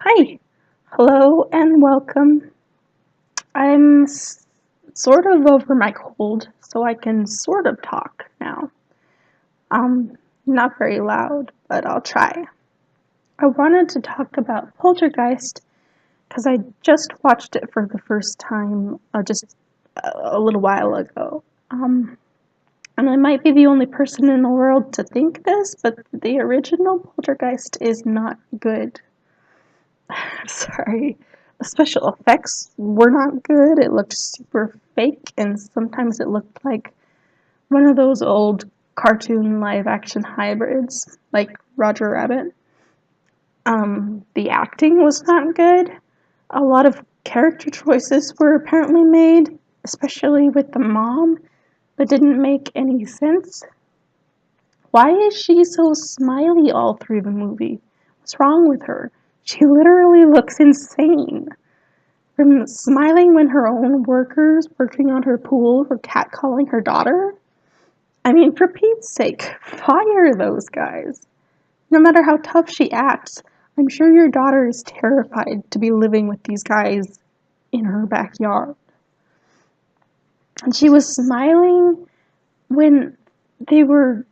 Hi, hello, and welcome. I'm sort of over my cold, so I can sort of talk now. Not very loud, but I'll try. I wanted to talk about Poltergeist because I just watched it for the first time just a little while ago. And I might be the only person in the world to think this, but the original Poltergeist is not good. Sorry. The special effects were not good. It looked super fake, and sometimes it looked like one of those old cartoon live action hybrids, like Roger Rabbit. The acting was not good. A lot of character choices were apparently made, especially with the mom, that didn't make any sense. Why is she so smiley all through the movie? What's wrong with her? She literally looks insane. From smiling when her own workers working on her pool were catcalling her daughter? I mean, for Pete's sake, fire those guys. No matter how tough she acts, I'm sure your daughter is terrified to be living with these guys in her backyard. And she was smiling when they were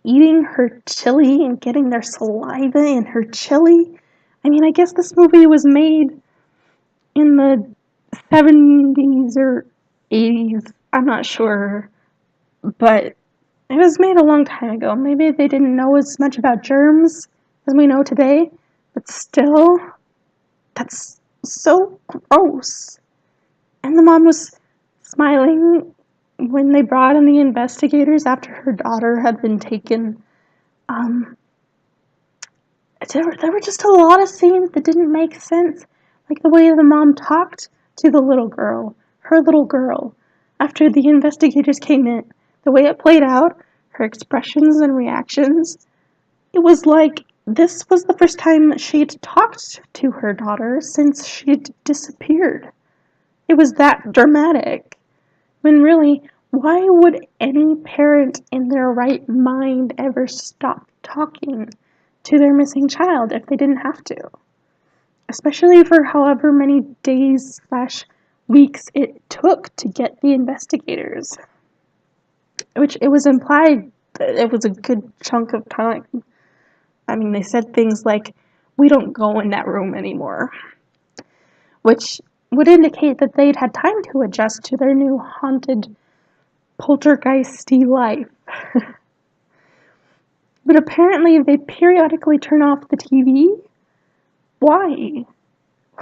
eating her chili and getting their saliva in her chili. I mean, I guess this movie was made in the 70s or 80s. I'm not sure, but it was made a long time ago. Maybe they didn't know as much about germs as we know today, but still, that's so gross. And the mom was smiling when they brought in the investigators after her daughter had been taken. Um, there were just a lot of scenes that didn't make sense, like the way the mom talked to the little girl, her little girl, after the investigators came in. The way it played out, her expressions and reactions, it was like this was the first time she'd talked to her daughter since she'd disappeared. It was that dramatic. When really, why would any parent in their right mind ever stop talking to their missing child if they didn't have to? Especially for however many days slash weeks it took to get the investigators. Which it was implied that it was a good chunk of time. I mean, they said things like, we don't go in that room anymore, which would indicate that they'd had time to adjust to their new haunted, poltergeisty life. But apparently they periodically turn off the TV. Why?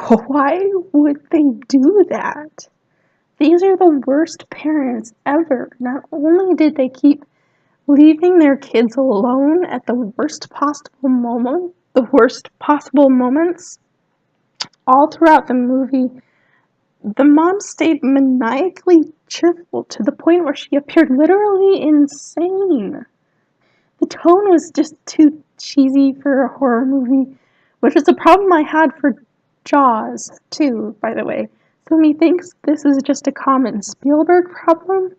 Why would they do that? These are the worst parents ever. Not only did they keep leaving their kids alone at the worst possible moments, all throughout the movie, the mom stayed maniacally cheerful to the point where she appeared literally insane. The tone was just too cheesy for a horror movie, which is a problem I had for Jaws, too, by the way. So methinks this is just a common Spielberg problem,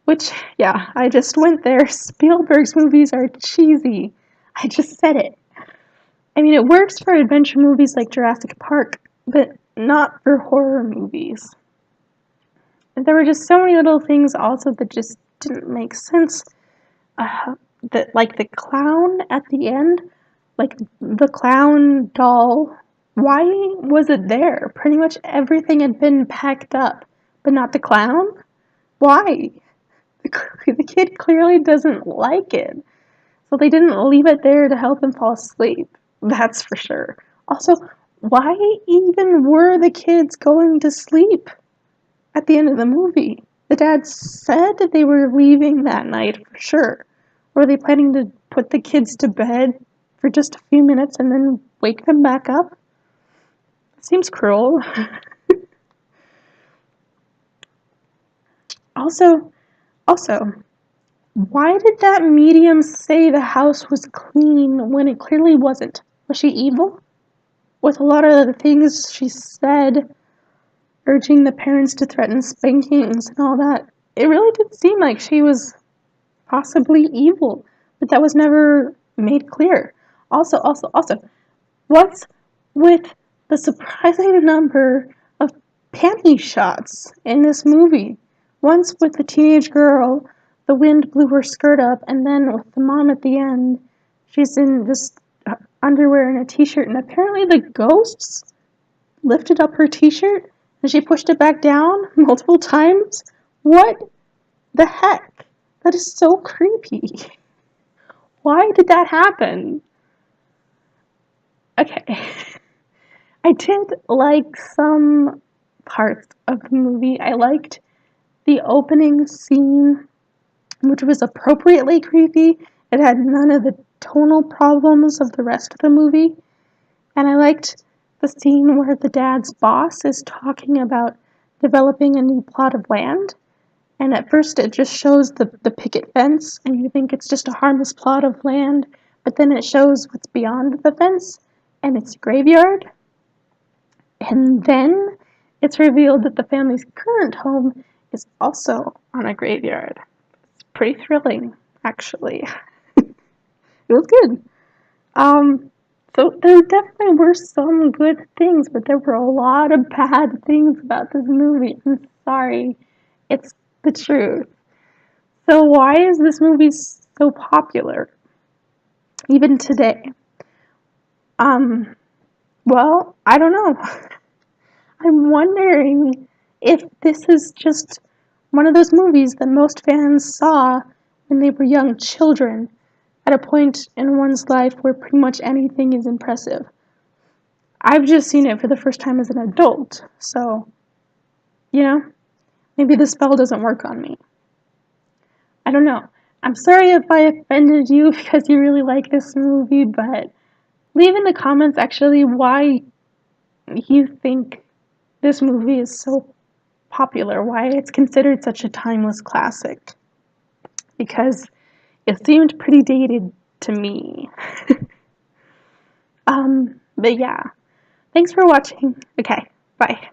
which, yeah, I just went there. Spielberg's movies are cheesy. I just said it. I mean, it works for adventure movies like Jurassic Park, but not for horror movies. There were just so many little things also that just didn't make sense. That like the clown at the end, like the clown doll, why was it there? Pretty much everything had been packed up, but not the clown? Why? The kid clearly doesn't like it. So they didn't leave it there to help him fall asleep. That's for sure. Also, why even were the kids going to sleep at the end of the movie? The dad said that they were leaving that night for sure. Were they planning to put the kids to bed for just a few minutes and then wake them back up? Seems cruel. also, also, why did that medium say the house was clean when it clearly wasn't? Was she evil? With a lot of the things she said, urging the parents to threaten spankings and all that, it really did seem like she was possibly evil, but that was never made clear. Also, what's with the surprising number of panty shots in this movie. Once with the teenage girl, the wind blew her skirt up, and then with the mom at the end, she's in just underwear and a t-shirt, and apparently the ghosts lifted up her t-shirt and she pushed it back down multiple times. What the heck? That is so creepy. Why did that happen? Okay. I did like some parts of the movie. I liked the opening scene, which was appropriately creepy. It had none of the tonal problems of the rest of the movie. And I liked the scene where the dad's boss is talking about developing a new plot of land. And at first it just shows the picket fence, and you think it's just a harmless plot of land, but then it shows what's beyond the fence, and it's a graveyard. And then it's revealed that the family's current home is also on a graveyard. It's pretty thrilling, actually. It was good. So there definitely were some good things, but there were a lot of bad things about this movie. I'm sorry. It's the truth. So why is this movie so popular, even today? Well, I don't know. I'm wondering if this is just one of those movies that most fans saw when they were young children, at a point in one's life where pretty much anything is impressive. I've just seen it for the first time as an adult, so, maybe the spell doesn't work on me. I don't know. I'm sorry if I offended you because you really like this movie, but leave in the comments actually why you think this movie is so popular, why it's considered such a timeless classic. Because it seemed pretty dated to me. But yeah. Thanks for watching. Okay, bye.